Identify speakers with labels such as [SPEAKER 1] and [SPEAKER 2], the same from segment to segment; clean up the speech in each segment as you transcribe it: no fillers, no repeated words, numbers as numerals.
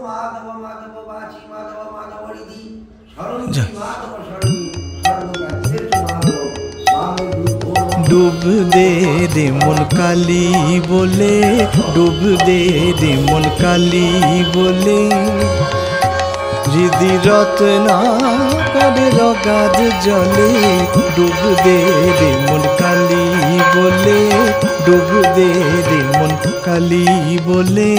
[SPEAKER 1] মাধব মাধব বাচি মাধব মাধব রিধি শরণী মাধব শরণী সর্বকার্যের মাধব
[SPEAKER 2] ডুব দে রে মন কালী বলে, ডুব দে রে মন কালী বলে, হৃদি রত্না করে রগাদ জলে, ডুব দে রে মন কালী বলে, ডুব দে রে মন কালী বলে।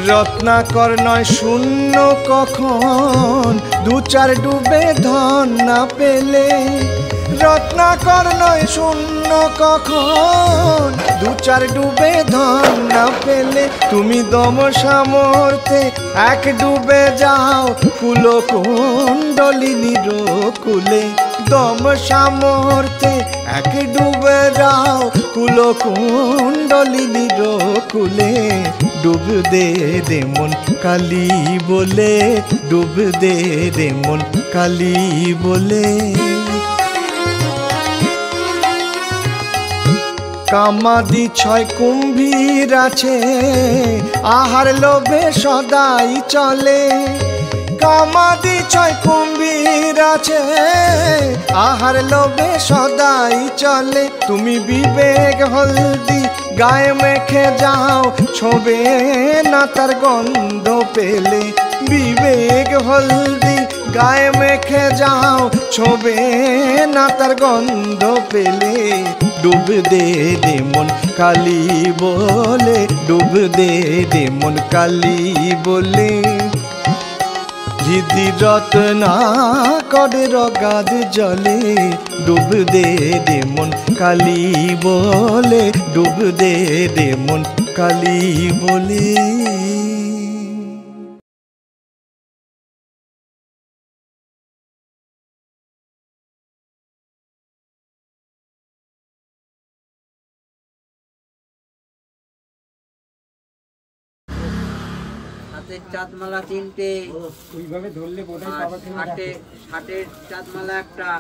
[SPEAKER 2] রত্নাকর নয় শূন্য কখন, দু চার ডুবে ধন না পেলে। রত্নাকর নয় শূন্য কখন, দু চার ডুবে ধন না পেলে। তুমি দম সামর্থ্যে এক ডুবে যাও কুল কুণ্ডলিনীর কুলে। দম সামর্থ্যে এক ডুবে যাও কুল কুণ্ডলিনীর কুলে। ডুব দে রে মন কালী বলে, ডুব দে রে মন কালী বলে। কামাদি ছয় কুম্ভীর আছে, আহার লোভে সদাই চলে। কামাদি ছয় কুম্ভীর আছে, আহার লোভে সদাই চলে। তুমি বিবেক হলদি গায়ে মেখে যাও, ছোবে না তার গন্ধ পেলে। বিবেক হলদি গায়ে মেখে যাও, ছোবে না তার গন্ধ পেলে। ডুব দে রে মন কালী বলে, ডুব দে রে মন কালী বলে, হৃদি রত্না করে রগাদ জলে। ডুব দে রে মন কালী বলে, ডুব দে রে মন কালী বলে।
[SPEAKER 3] চাঁদমালা তিনটে,
[SPEAKER 4] ওইভাবে ধরলে বোধহয় পাওয়া
[SPEAKER 3] ষাটের চাঁদমালা একটা।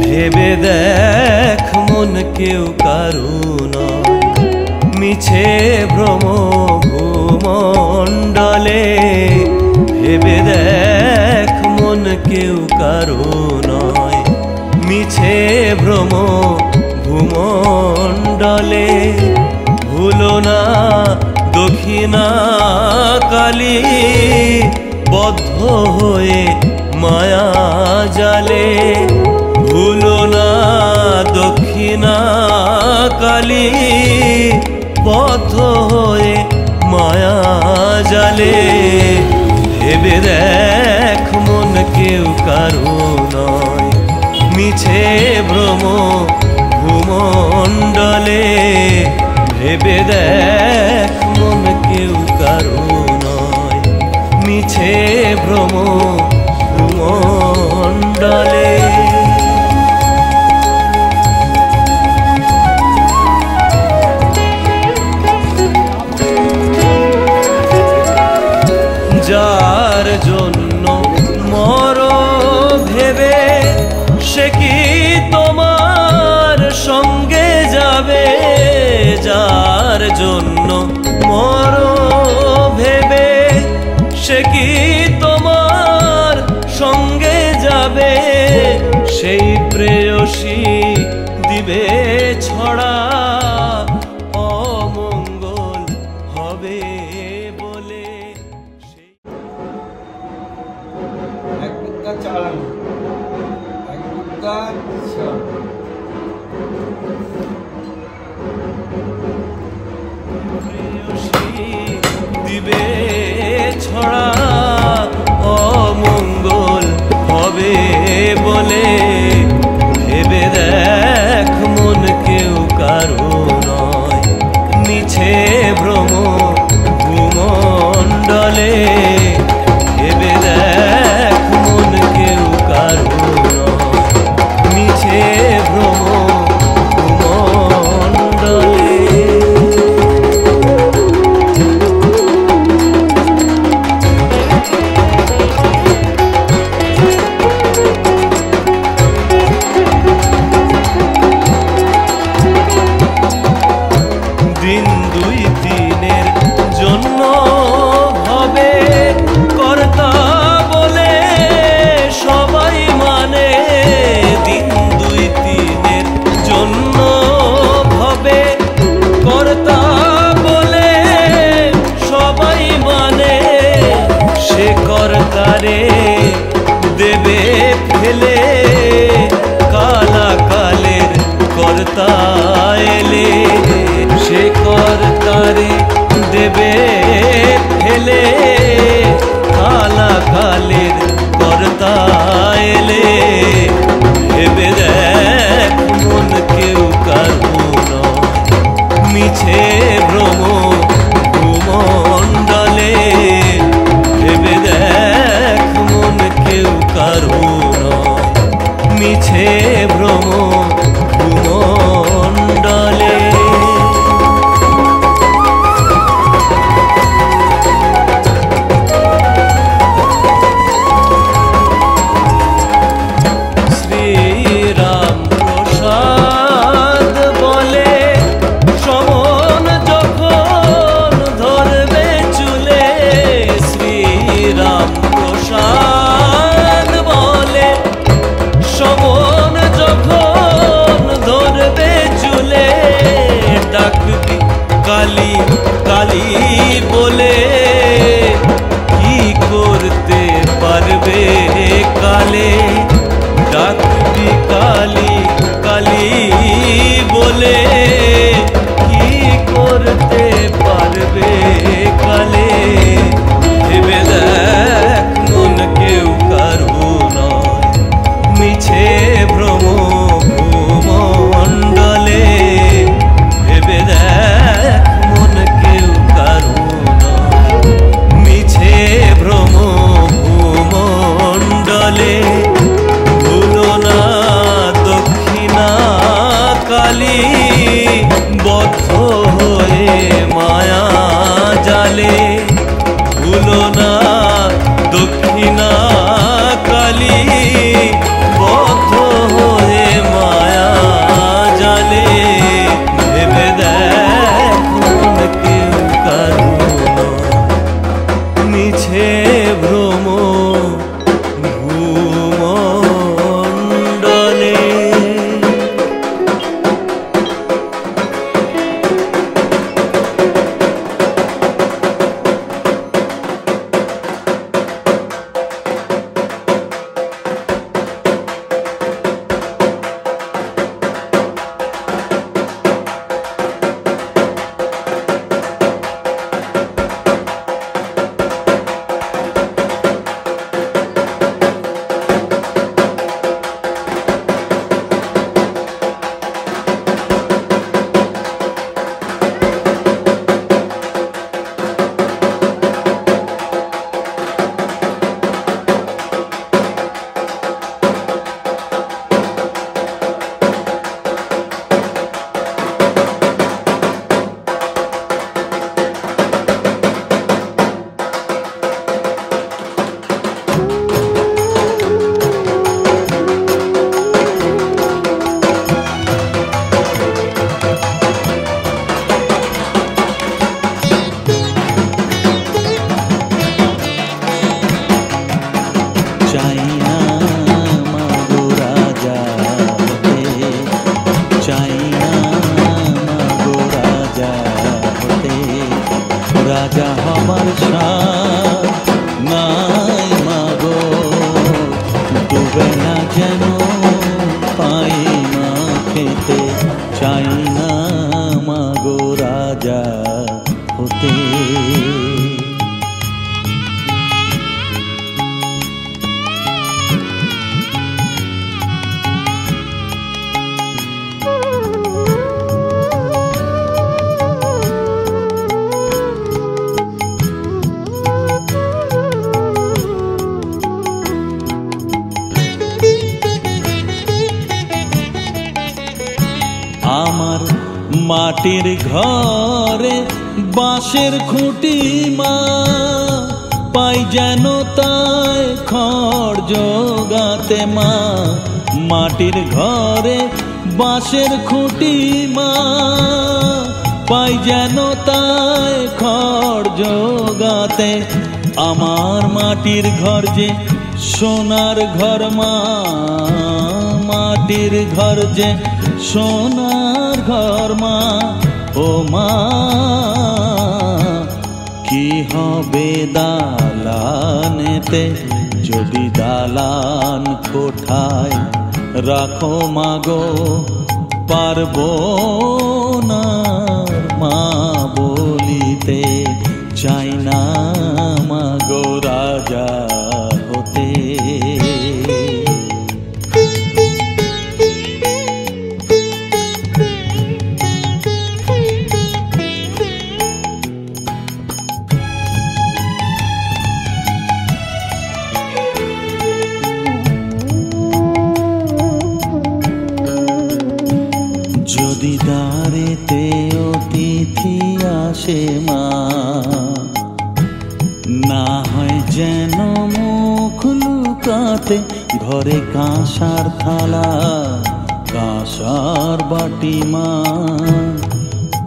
[SPEAKER 2] ভেবে দেখ মন কেউ কারু নয়, মিছে ভ্রম ভূমণ্ডলে। ভেবে দেখ মন কেউ কারু নয়, মিছে ভ্রম ভূমণ্ডলে। ভুলো না দক্ষিণা কালী, বদ্ধ হয়ে মায়া জালে। ভুলো না দক্ষিণা কালী, বদ্ধ হয়ে মায়া জালে। ভেবে দেখ মন কেউ কারু নয়, মিছে ভ্রম ভূমণ্ডলে। ভেবে দেখ মন কেউ কারু নয়, মিছে ভ্রম ভূমণ্ডলে। যার জন্য মর ভেবে, সে কি তোমার সঙ্গে যাবে? যার জন্য মর ভেবে, সে কি তোমার সঙ্গে যাবে? সেই প্রেয়সী দিবে ছড়া, অমঙ্গল হবে বলে।
[SPEAKER 4] এক বুদ্ধা চালানো, এক বুদ্ধা
[SPEAKER 2] দিবে ছড়া, অমঙ্গল হবে বলে। ভেবে দেখ মন কেউ কার কর্তা এলে সে কর্তারে দেবে ফেলে কালাকালের কর্তা এলে ভেবে দেখ মন কেউ কারো নয় মিছে ভ্রম ভূমণ্ডলে ভেবে দেখ মন কেউ কারো নয় মিছে ভ্রম ভূমণ্ডলে শ্রীরাম প্রসাদ বলে সমন যখন ধরবে চুলে শ্রীরাম প্রসাদ বলে সমন যখন ধরবে চুলে ডাকবি কালী কালী বলে কি করতে পারবে কালে ডাকবি কালী কালী বলে কি করতে পারবে কালে ভেবে দেখ মন কেউ কারো নয় মিছে ভ্রম ভূমণ্ডলে ভেবে দেখ মন কেউ কারো নয় মিছে ভ্রম ভূমণ্ডলে ভুলো না দক্ষিণা কালী বদ্ধ হয়ে মায়া জালে ভুলো না দক্ষিণা কালী বদ্ধ হয়ে মায়া জালে ভেবে দেখ মন কেউ কারো নয় মিছে ভ্রম ভূমণ্ডলে রাজা হবার সাথ নাই মাগো ডুবে না যেন পাই না খেতে চাই না মাগো রাজা হতে আমার মাটির ঘরে বাঁশের খুঁটি মা পাই যেন তাই খড় জোগাতে মা মাটির ঘরে বাঁশের খুঁটি মা পাই যেন তাই খড় জোগাতে আমার মাটির ঘর যে সোনার ঘর মা মাটির ঘর যে সোনার ঘর মা ও মা কি হবে দালানেতে যদি দালান কোঠায় রাখো মাগো পারবো না মা বলিতে, চাই না মাগো রাজা হতে। যদি দ্বারেতে অতিথি আসে মা, না হয় যেন মুখ লুকাতে, ঘরে কাঁসার থালা কাঁসার বাটি মা,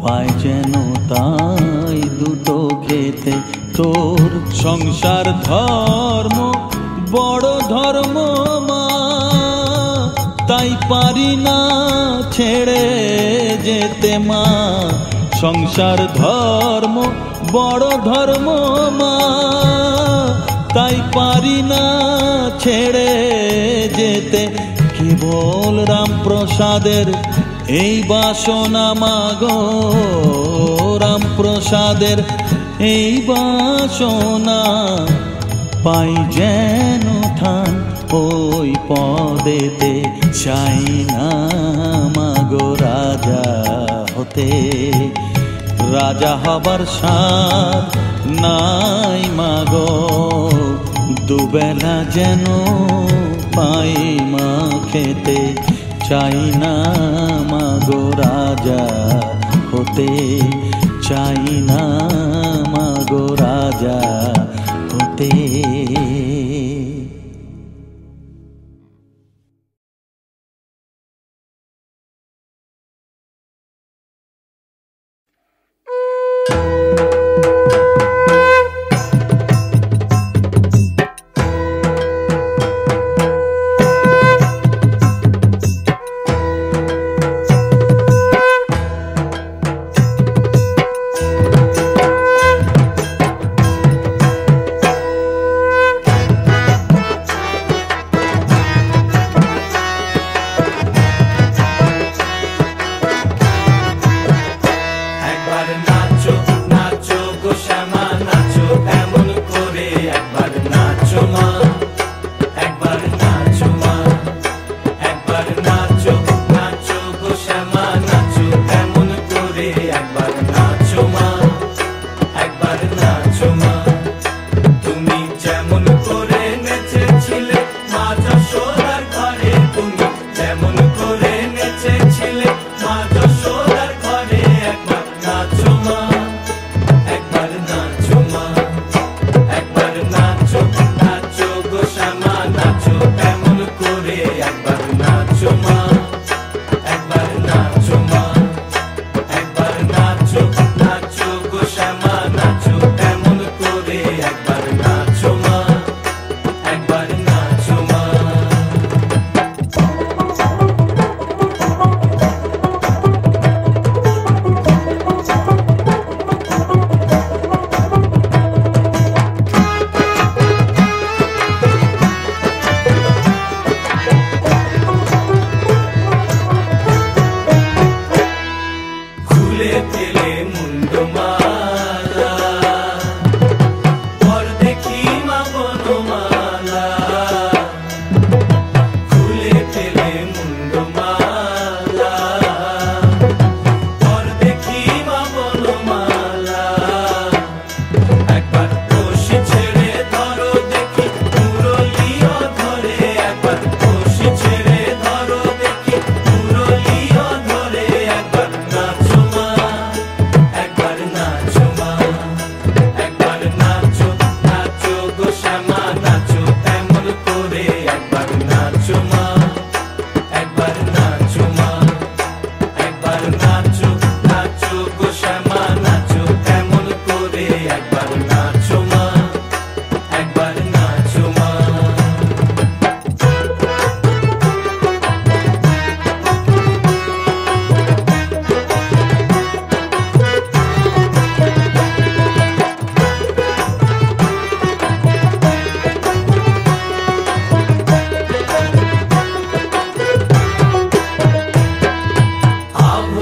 [SPEAKER 2] পায় যেন তাই দুটো খেতে। তোর সংসার ধর্ম বড় ধর্ম মা, তাই পারি না ছেড়ে যেতে মা। সংসার ধর্ম বড় ধর্ম মা, তাই পারি না ছেড়ে যেতে। কেবল রামপ্রসাদের এই বাসনা মাগো, রামপ্রসাদের এই বাসনা, পাই যেন ঠান ওই পদেতে। চাই না মাগো রাজা হতে, রাজা হবার সাধ নাই মাগো, দুবেলা যেন পাই মা খেতে। চাই না মাগো রাজা হতে, চাই না মাগো রাজা হতে।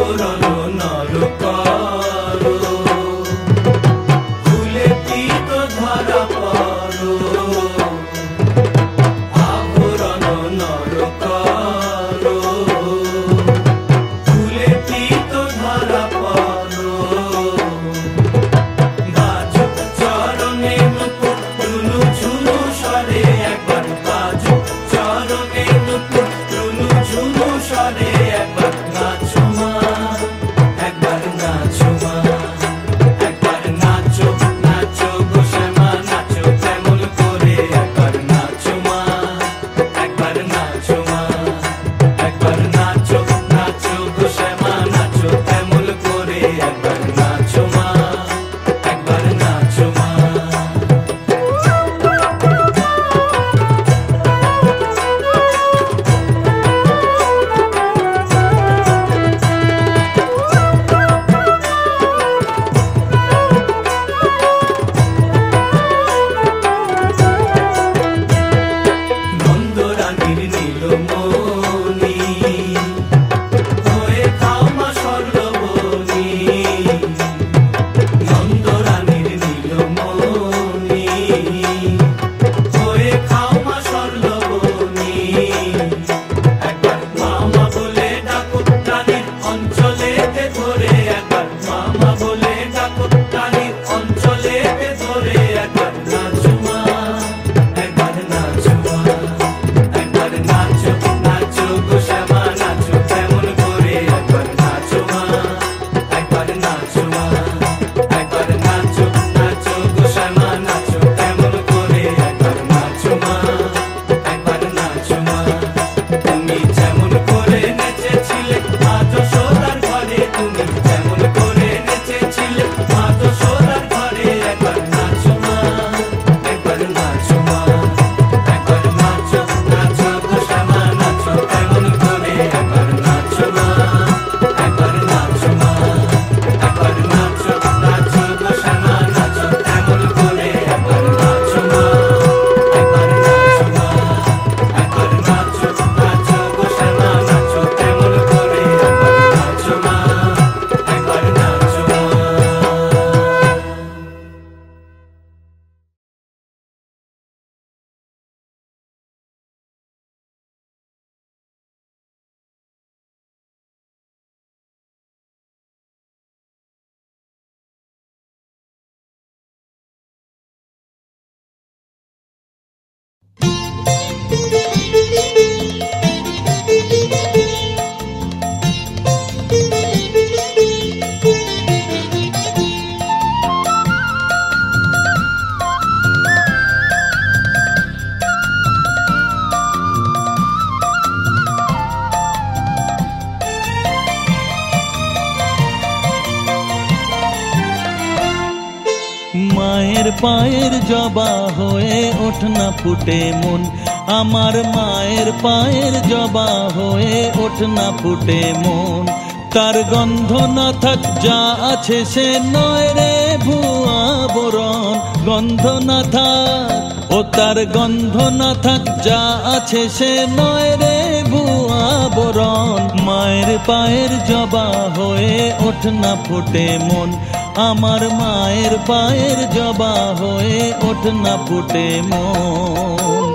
[SPEAKER 5] আবরণ নর করো, ফুলে পীত ধরা পড়ো, আবরণ নর করো, ফুলে পীত ধরা পড়ো, বাজুক চরণে নুপুর ঝুনু ঝুনু স্বরে, একবার বাজুক চরণে নুপুর ঝুনু ঝুনু স্বরে, একবার নাচো মা, একবার নাচো মা, একবার নাচো নাচো গো শ্যামা নাচো তেমন করে, একবার নাচো মা, একবার নাচো মা, একবার নাচো নাচো গো শ্যামা নাচো তেমন করে, একবার নাচো মা, একবার নাচো মা। নন্দরানীর নীলমণি হয়ে খাও মা স্বর্ণবনী, নন্দরানীর নীলমণি হয়ে খাও মা স্বর্ণবনী, একবার মামা বলে ডাকো রানীর অঞ্চলেতে ধরে, একবার মামা বলে ডাকো রানীর অঞ্চলেতে ধরে, একবার নাচো মা, একবার নাচো মা, একবার নাচো নাচো গো শ্যামা নাচো তেমন করে, একবার নাচো মা, একবার নাচো মা, একবার নাচো নাচো গো শ্যামা নাচো তেমন করে, একবার নাচো মা, একবার নাচো মা। তুমি যেমন করে নেচেছিলে মা যশোদার ঘরে, তুমি যেমন করে নেচেছিলে মা যশোদার ঘরে, একবার নাচো মা, একবার নাচো মা, একবার নাচো নাচো গো শ্যামা নাচো তেমন করে, একবার নাচো মা, একবার নাচো মা, একবার নাচো নাচো গো শ্যামা নাচো তেমন করে, একবার নাচো মা, একবার নাচো মা, একবার নাচো নাচো গো শ্যামা নাচো তেমন করে, একবার নাচো মা, একবার নাচো মা।
[SPEAKER 6] মায়ের পায়ের জবা হয়ে ওঠ না ফুটে মন, আমার মায়ের পায়ের জবা হয়ে ওঠ না ফুটে মন, তার গন্ধ না থাক যা আছে সে নয় রে ভুয়া বরণ, গন্ধ না থাক ও তার গন্ধ না থাক যা আছে সে নয় রে ভুয়া বরণ, মায়ের পায়ের জবা হয়ে ওঠ না ফুটে মন, আমার মায়ের পায়ের জবা হয়ে ওঠ না ফুটে মন।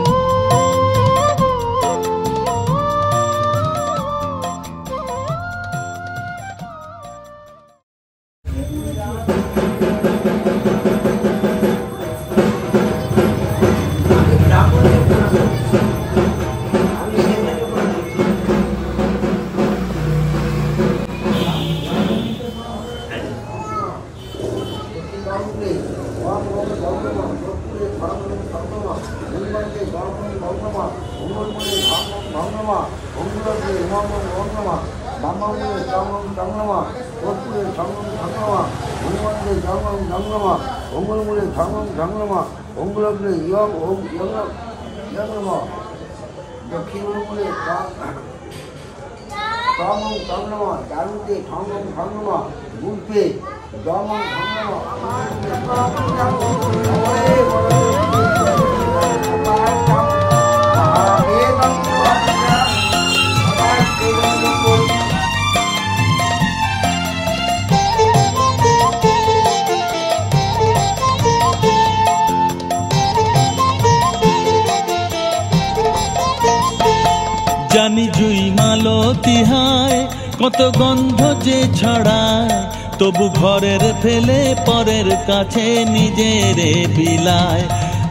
[SPEAKER 6] তিহায় কত গন্ধ যে ছড়ায়, তবু ঘরের ফেলে পরের কাছে নিজেরে বিলায়।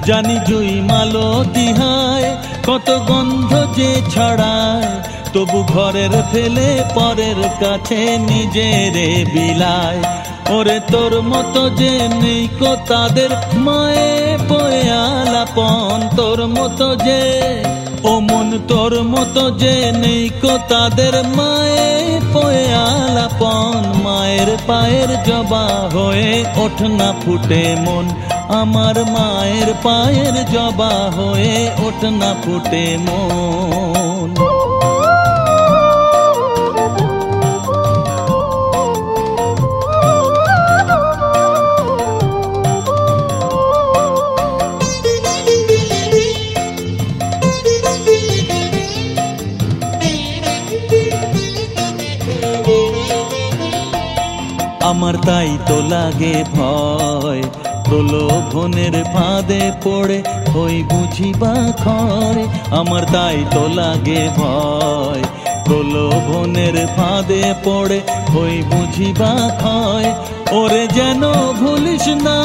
[SPEAKER 6] জানি জুই মালো তিহায় কত গন্ধ যে ছড়ায়, তবু ঘরের ফেলে পরের কাছে নিজেরে বিলায়। ওরে তোর মতো যে নেই কো তাদের মায়ে বয়ে আলাপন, তোর মতো যে ও মন তোর মতো যে নেই কো তাদের মায়ে বয়ে আলাপন। মায়ের পায়ের জবা হয়ে ওঠ না ফুটে মন, আমার মায়ের পায়ের জবা হয়ে ওঠ না ফুটে মন। আমার তাই তো লাগে ভয়, প্রলোভনের ফাঁদে পড়ে হই বুঝিবা খরে। আমার তাই তো লাগে ভয়, প্রলোভনের ফাঁদে পড়ে হই বুঝিবা ক্ষয়। ওরে যেন ভুলিস না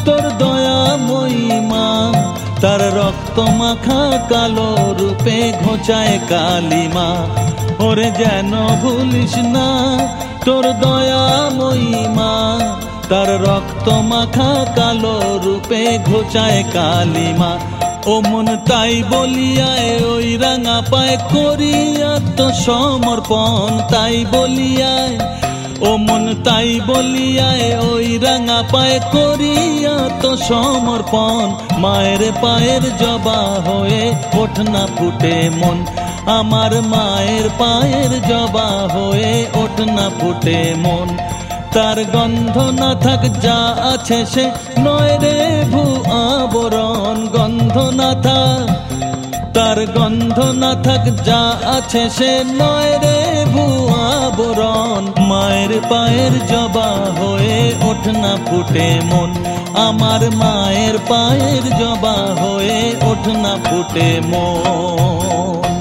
[SPEAKER 6] তোর দয়াময়ী মা, তার রক্ত মাখা কালো রূপে ঘোচায় কালিমা। ওরে যেন ভুলিস না তোর দয়াময়ী মা, তার রক্ত মাখা কালো রূপে ঘোচায় কালিমা। ও মন তাই বলিয়ায় ওই রাঙা পায় করি আত্মসমর্পণ, তাই বলিয়ায় ও মন তাই বলিয়ায় ওই রাঙা পায় করি আত্মসমর্পণ। মায়ের পায়ের জবা হয়ে ওঠ না ফুটে মন, আমার মায়ের পায়ের জবা হয়ে ওঠ না ফুটে মন। তার গন্ধ না থাক যা আছে সে নয় রে ভূ আবরণ, গন্ধ না থাক তার গন্ধ না থাক যা আছে সে নয় রে ভূ আবরণ। মায়ের পায়ের জবা হয়ে ওঠ না ফুটে মন, আমার মায়ের পায়ের জবা হয়ে ওঠ না ফুটে মন।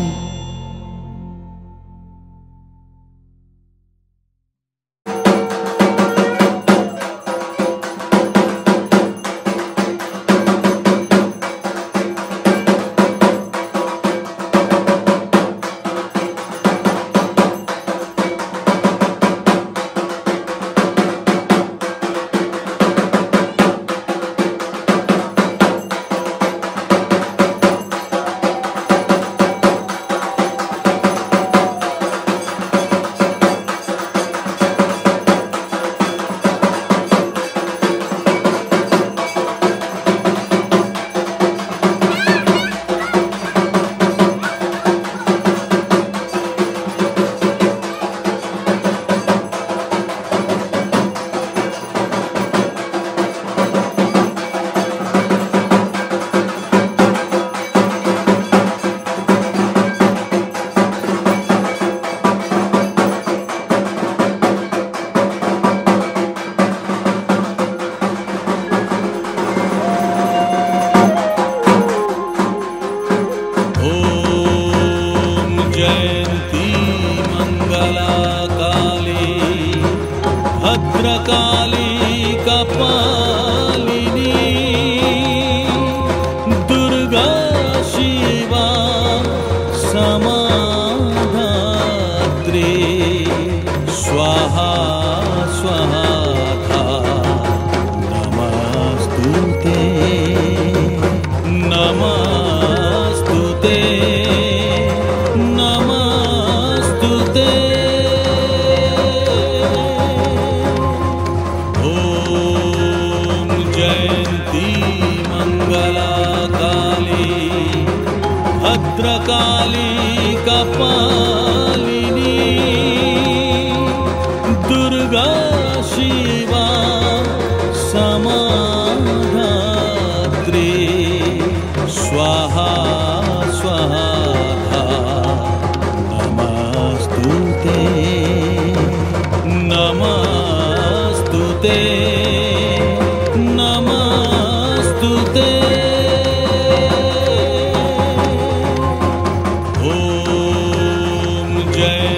[SPEAKER 6] जय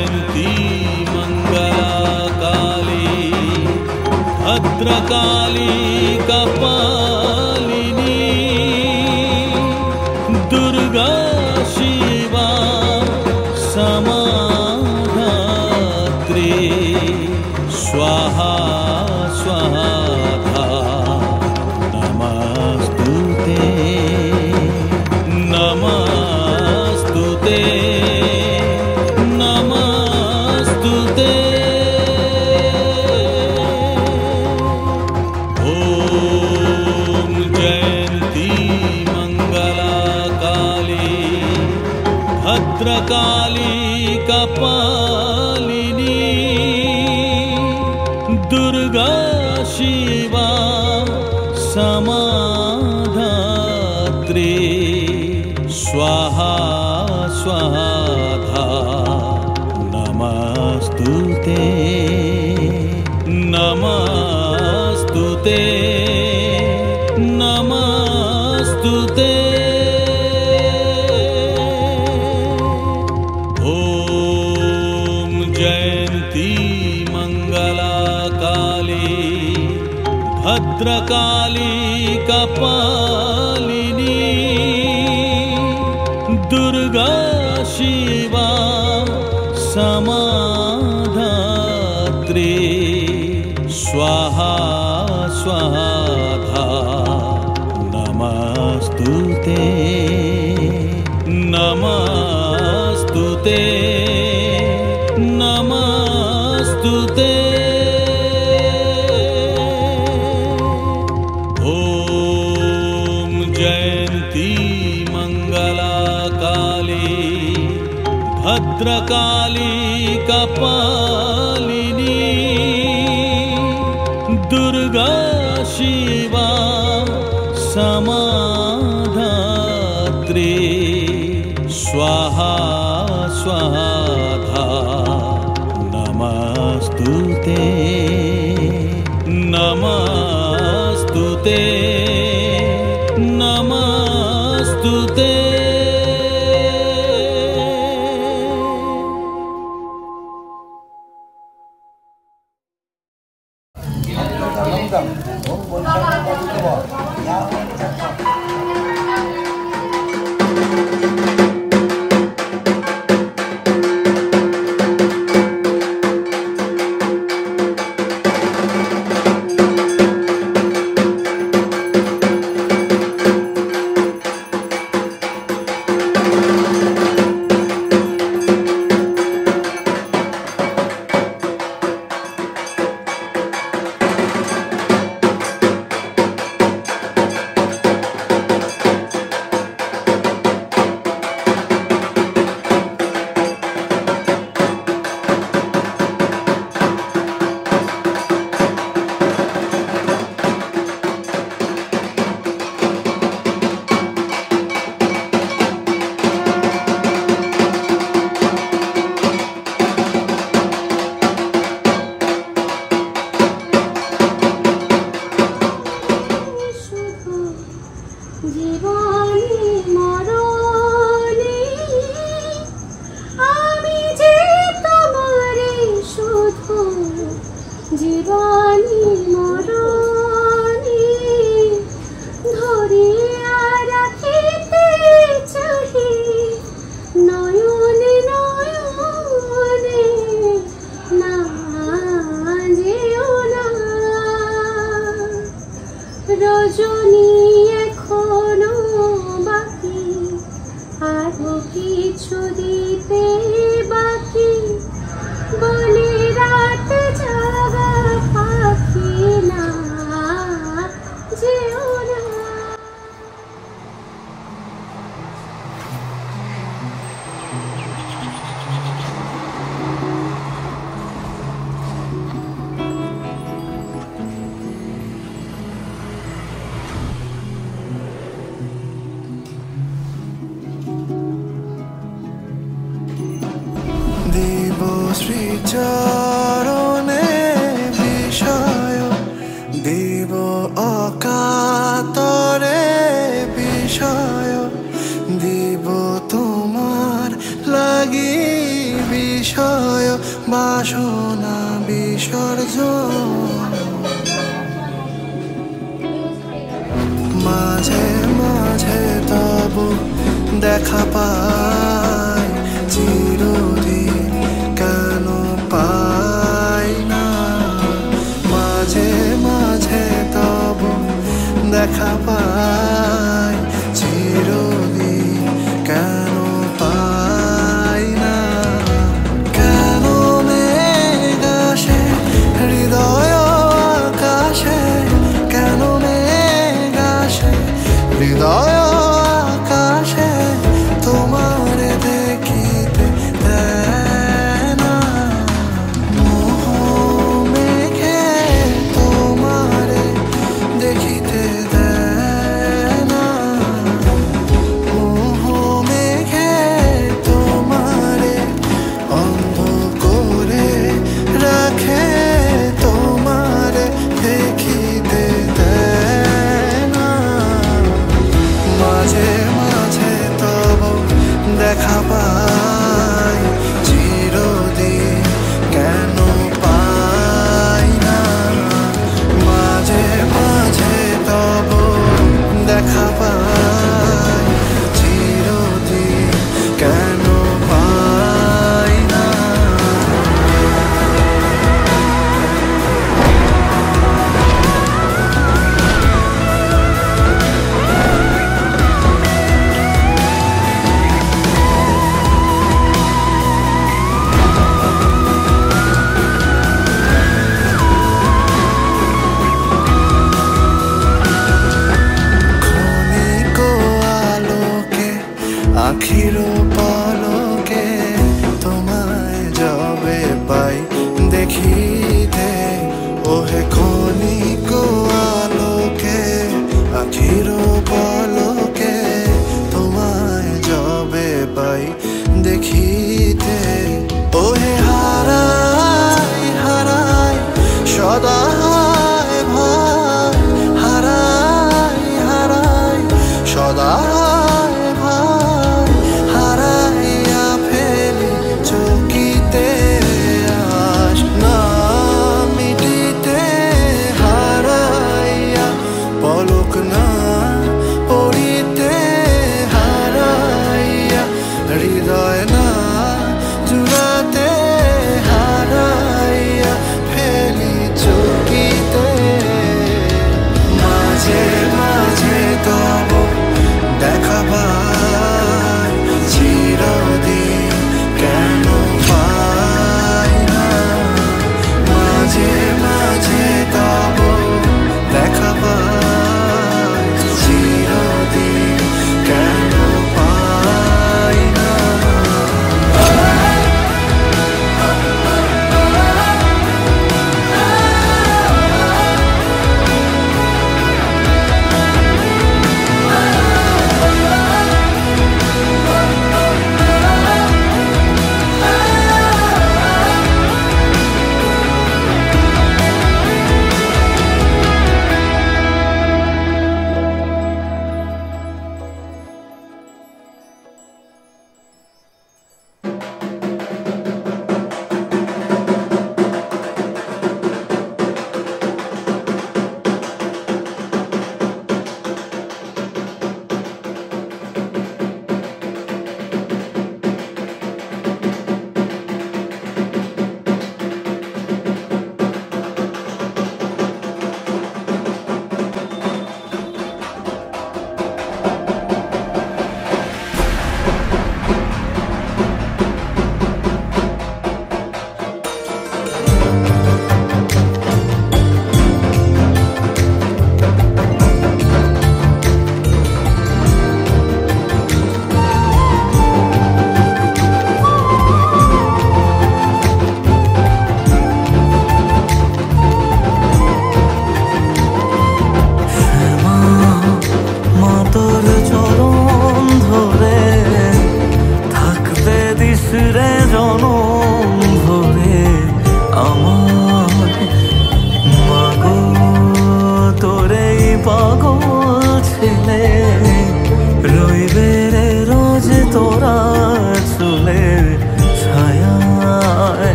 [SPEAKER 6] भद्रकाली कपालिनी दुर्गा शिवा समाधात्री स्वाहा स्वाहा नमस्तुते नमस्तुते नमस्तुते ओम जयंती मंगला काली भद्रकाली कपालिनी दुर्गा शिवा समाधात्री स्वाहा स्वाहा नमस्तुते नमस्तुते नमस्तुते ओम जयंती मंगला काली भद्रकाली कपालिनी दुर्गा शिवा समाधात्री स्वाहा स्वाहा नमस्तुते नमस्तुते नमस्तुते ओम जयंती मंगला काली भद्रकाली कपालिनी दुर्गा शिवा समाधात्री स्वाहा स्वाहा नमस्तुते नमस्तुते नमस्तुते
[SPEAKER 2] শ্রীচরণে বিষয় দেব অকাতরে বিষয় দেব তোমার লাগি বিষয় বাসনা বিসর্জন মাঝে মাঝে তব দেখা পাই, চিরদিন কেন পাই না। মাঝে মাঝে তব দেখা পাই, চিরদিন কেন পাই না। কেন মেঘ আসে হৃদয় আকাশে, কেন মেঘ আসে হৃদয় আকাশে, তোমারে দেখিতে দেয় না। মোহ মেঘে তোমারে দেখিতে দেয় না। মোহ মেঘে তোমারে অন্ধ করে রাখে, তোমারে দেখিতে দেয় না। মাঝে মাঝে তব দেখা পাই, চিরদিন কেন পাই না। মাঝে মাঝে তব দেখা পাই, চিরদিন কেন পাই না। ক্ষণিক আলোকে আখির পলকে তোমায় যবে পাই দেখিতে, ওহে ক্ষণিক আলোকে আখির পলকে তোমায় যবে পাই দেখিতে। ওহে হারাই হারাই সদা ভাই, হারাই হারাই সদা ভাই, হারাইয়া ফেলি চকিতে আস না মিটিতে।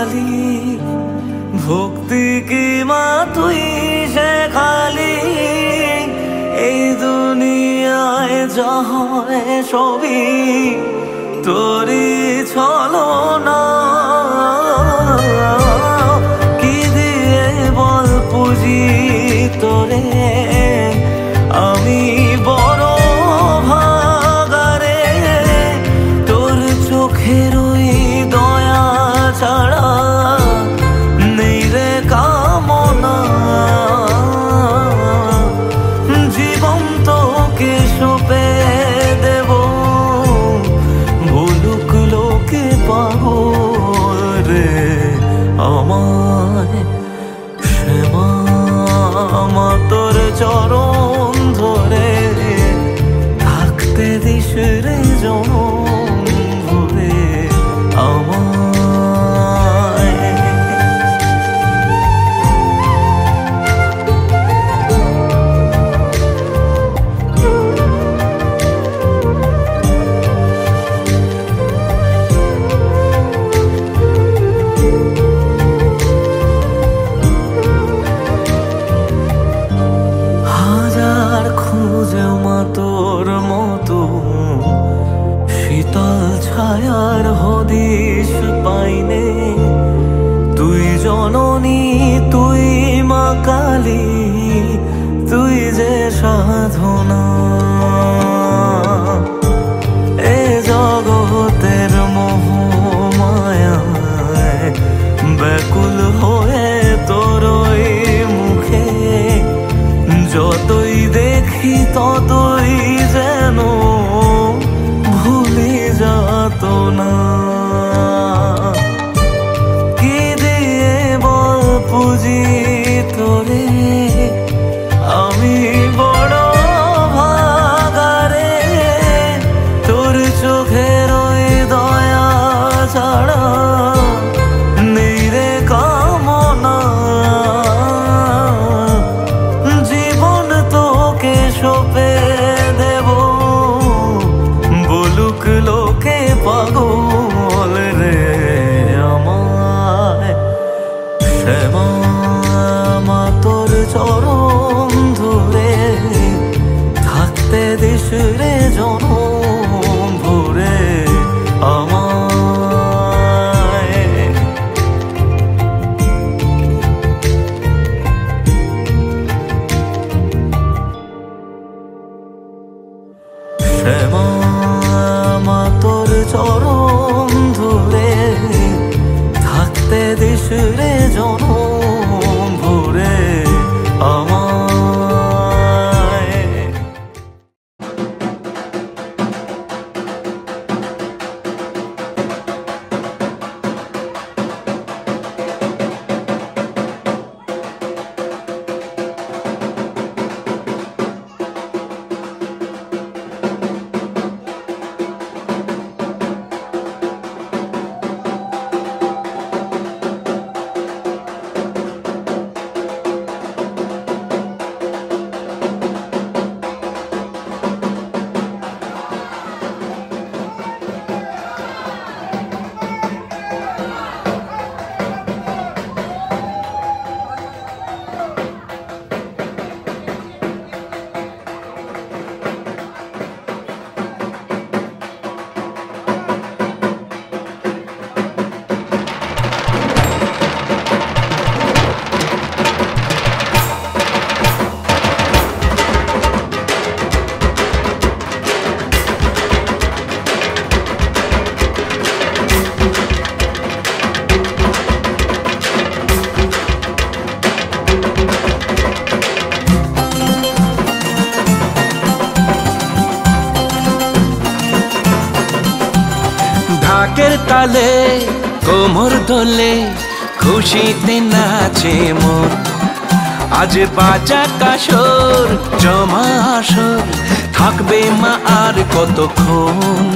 [SPEAKER 5] কালী, ভক্তি কি মা তুই শেখালি। এই দুনিয়ায় যা হয় সবই তোরই ছলনা। কি দিয়ে বল পুজি তোরে, আমি বড় ভাগারে। তোর চোখের ওই দয়া ছাড়া নেই রে কামনা। জীবন তোকে সঁপে দেব, বলুক লোকে পাগল রে আমায়। শ্যামা মা তোর চরণ ধরে থাকতে দিস রে জনম ভরে আমায়। হাজার খুঁজে মা তোর মতো শীতল ছায়ার হদিশ পাইনে। তুই জননী তুই মা কালী, তুই যে সাধনা। এ জগতের মোহ মায়ায় ব্যাকুল হয়ে তোর ওই মুখে যতই দেখি ততই যেন ভুলে যাত না। কি দিয়ে বল পুজি তোরে, আমি বড় ভাগারে। তোর চোখের ওই দয়া ছাড়া নেই রে কামনা। জীবন তোকে সঁপে দেব, বলুক লোকে পাগল রে আমায়। শ্যামা মা তোর চরণ ধরে থাকতে দিস রে জনম ভরে আমায়। শ্যামা মা তোর চরণ ধরে থাকতে দিস রে জনম ভরে আমায়। ঢাকের তালে কোমর দোলে খুশিতে নাচে মন। আজ বাজা কাসর জমা আসর থাকবে মা আর কতক্ষণ।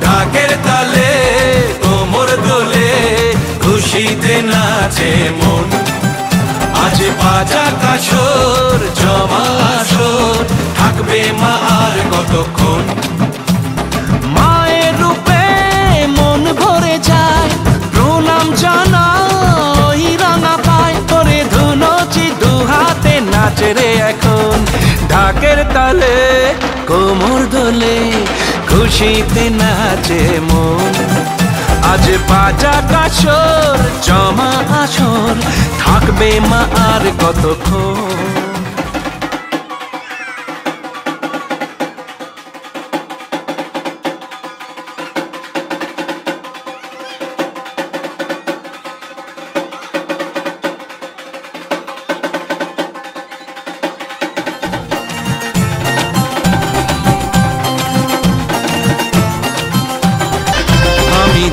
[SPEAKER 5] ঢাকের তালে কোমর দোলে খুশিতে নাচে মন। আজ বাজা কাসর জমা আসর থাকবে মা আর কতক্ষণ। মায়ের রূপে মন ভরে যায় প্রণাম জানাই।
[SPEAKER 7] নাচে রে এখন ঢাকের তালে কোমর দোলে খুশিতে নাচে মন আজ বাজা কাসর জমা আসর থাকবে মা আর কতক্ষণ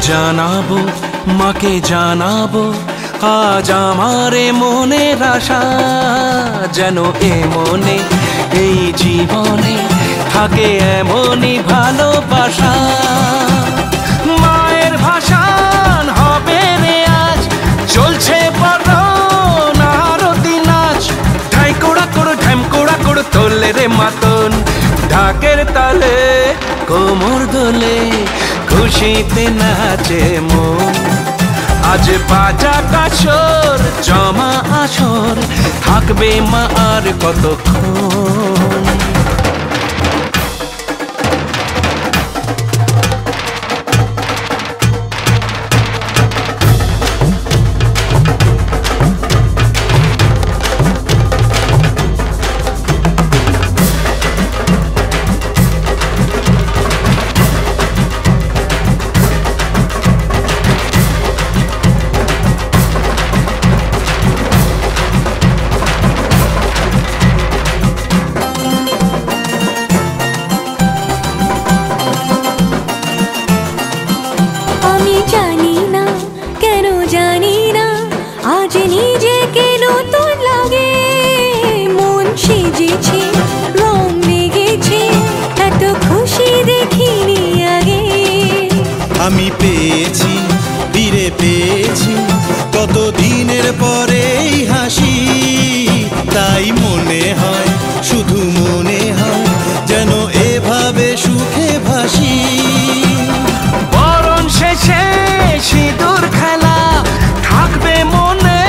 [SPEAKER 7] জানাবো মাকে জানাবো আজ আমারে মনের আশা যেন এ মনে এই জীবনে থাকে এমনই ভালোবাসা মায়ের ভাষান হবে রে আজ চলছে বরণ আরতি নাচ ঢাই কোড়া কোড়ো ঢ্যাম কোড়া কোড়ো তোলে রে মাতন ঢাকের তালে কোমর দোলে খুশিতে নাচে মন আজ বাজা কাসর জমা আসর থাকবে মা আর কতক্ষণ
[SPEAKER 2] আমি পেয়েছি ফিরে পেয়েছি কত দিনের পরেই হাসি তাই মনে হয় শুধু মনে হয় যেন এভাবে সুখে ভাসি
[SPEAKER 7] বরণ শেষে সিঁদুর খেলা থাকবে মনে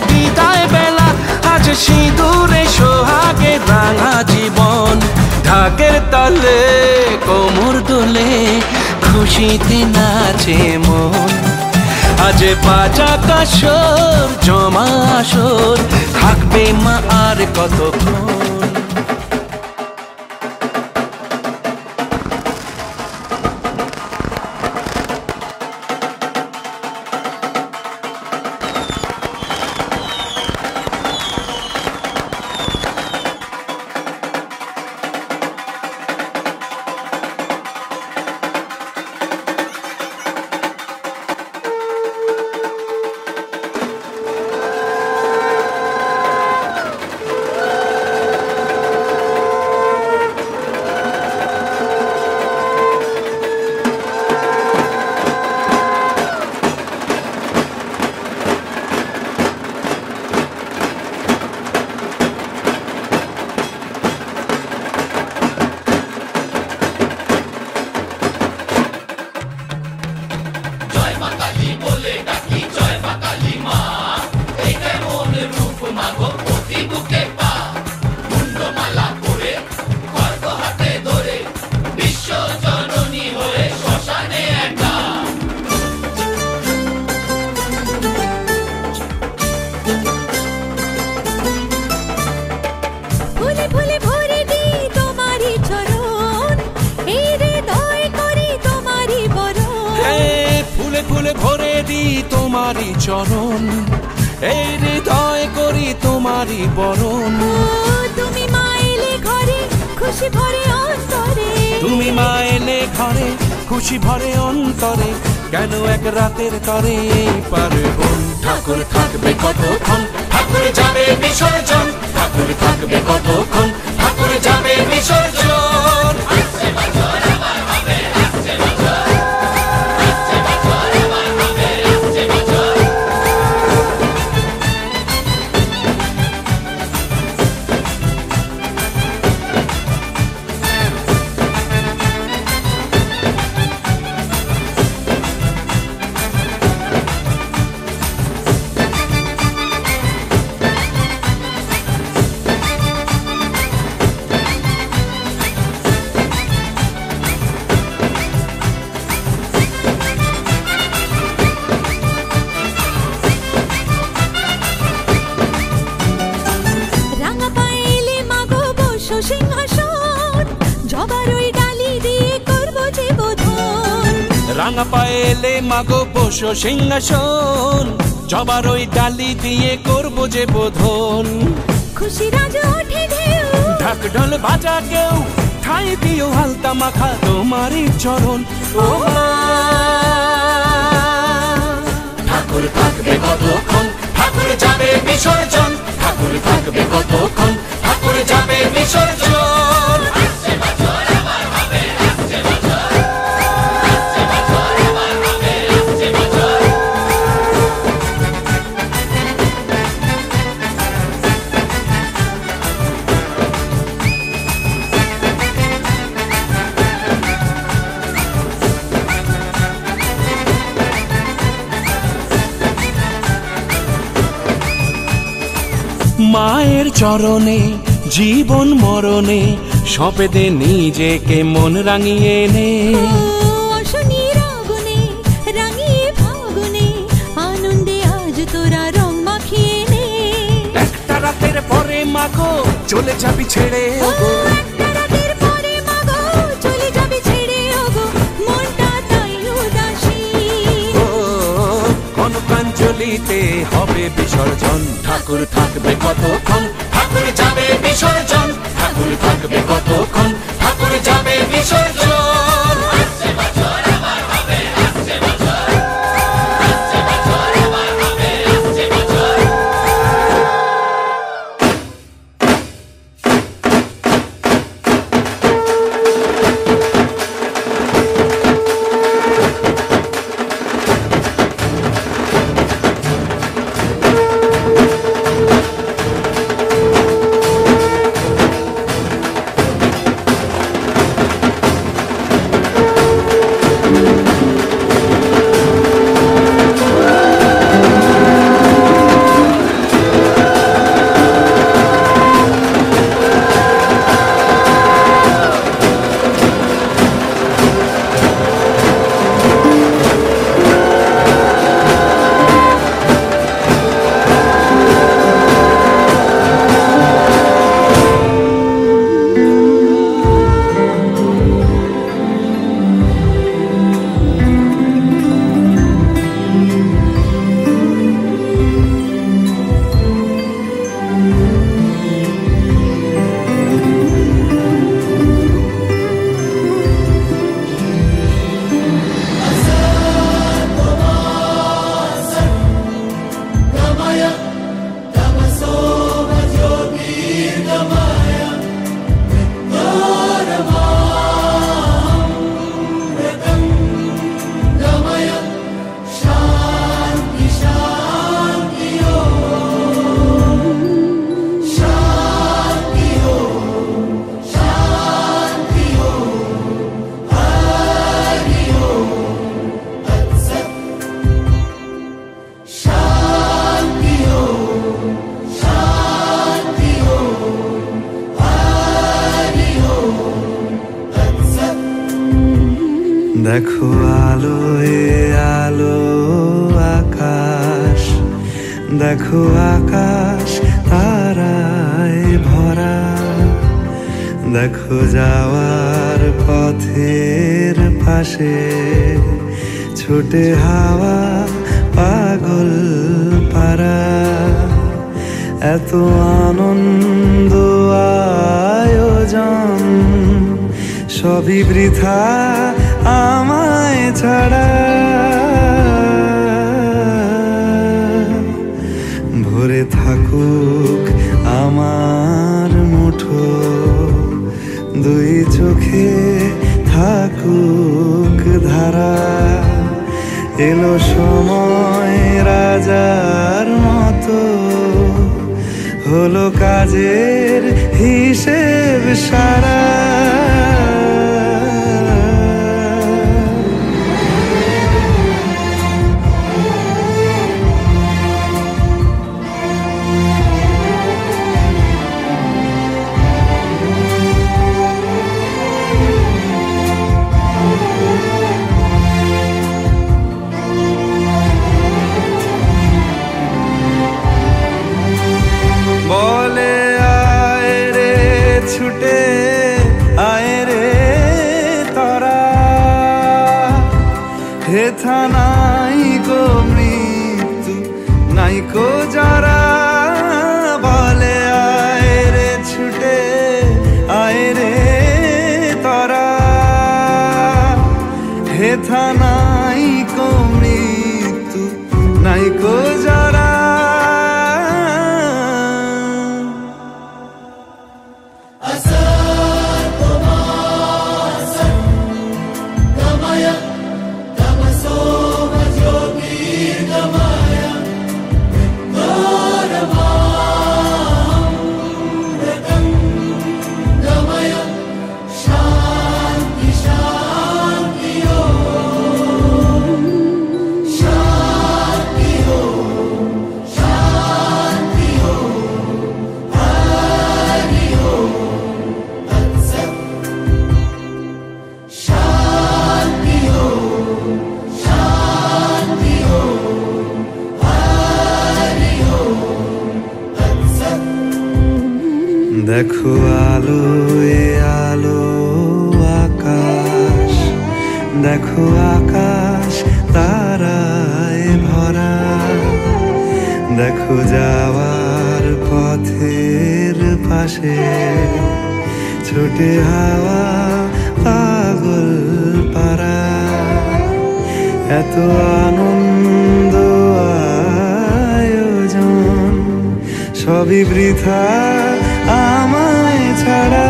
[SPEAKER 7] বিদায় বেলা আজ সিঁদুরে সোহাগে রাঙা জীবন ঢাকের তালে কোমর দোলে খুশিতে নাচে মন আজ বাজা কাসর জমা আসর থাকবে মা আর কতক্ষণ তোমারি চরণ এই হৃদয় করি তোমারি বরণ
[SPEAKER 8] তুমি মা এলে ঘরে খুশি ভরে অন্তরে
[SPEAKER 7] তুমি মা এলে ঘরে খুশি ভরে অন্তরে কেন এক রাতের তরে পার্বণ ঠাকুর থাকবে কতক্ষণ ঠাকুর যাবে বিসর্জন ঠাকুর থাকবে কতক্ষণ ঠাকুর যাবে বিসর্জন
[SPEAKER 8] বসো সিংহাসন, জবার ওই ডালি দিয়ে করবো যে বোধন।
[SPEAKER 7] রাঙা পায়ে এলে মাগো বসো সিংহাসন, জবার ওই ডালি দিয়ে করবো যে বোধন।
[SPEAKER 8] খুশি রাজ ওঠে ঢেউ,
[SPEAKER 7] ঢাক ঢোল বাজা কেউ, ঠাই দিও হালতা মাখা তোমারই চরণ। ও মা, ঠাকুর থাকবে কতক্ষণ, ঠাকুর যাবে বিসর্জন, ঠাকুর থাকবে কতক্ষণ, ঠাকুর যাবে বিসর্জন। মায়ের চরণে জীবন মরণে সঁপে দে নিজেকে, মন রাঙিয়ে নে।
[SPEAKER 8] অশনির আগুনে রাঙিয়ে ফাগুনে, আনন্দে আজ তোরা রং মাখিয়ে নে।
[SPEAKER 7] একটা রাতের পরে মাগো চলে যাবি ছেড়ে,
[SPEAKER 8] একটা রাতের পরে মাগো চলে যাবে ছেড়ে, ওগো মনটা তাই উদাসী।
[SPEAKER 7] কনকাঞ্জলিতে হবে বিসর্জন, ঠাকুর থাকবে কতক্ষণ, ঠাকুর যাবে বিসর্জন, ঠাকুর থাকবে কতক্ষণ, ঠাকুর যাবে বিসর্জন।
[SPEAKER 2] দেখো আলোয় আলো আকাশ, দেখো আকাশ তারায় ভরা, দেখো যাওয়ার পথের পাশে ছোটে হাওয়া পাগল পারা। এত আনন্দ আয়োজন সবই বৃথা আমায় ছাড়া। ভরে থাকুক আমার মুঠো, দুই চোখে থাকুক ধারা। এলো সময় রাজার মতো, হলো কাজের হিসেব সারা। বলে আয় রে ছুটে হেথা নাই গো মৃত্যু নাই কো যারা বলে আয় রে ছুটে আয় রে তরা হেথা নাই কো মৃত্যু নাই কো যারা দেখো আলো এ আলো আকাশ দেখো আকাশ তারায় ভরা দেখো যাওয়ার পথের পাশে ছোটে হাওয়া পাগল পারা এত আনন্দ আয়োজন সবই বৃথা আমায় ছাড়া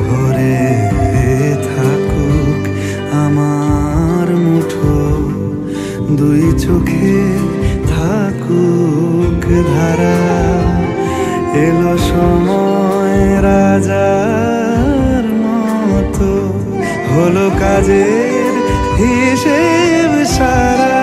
[SPEAKER 2] ভরে থাকুক আমার মুঠো দুই চোখে থাকুক ধারা এলো সময় রাজার মতো হলো কাজের হিসেব সারা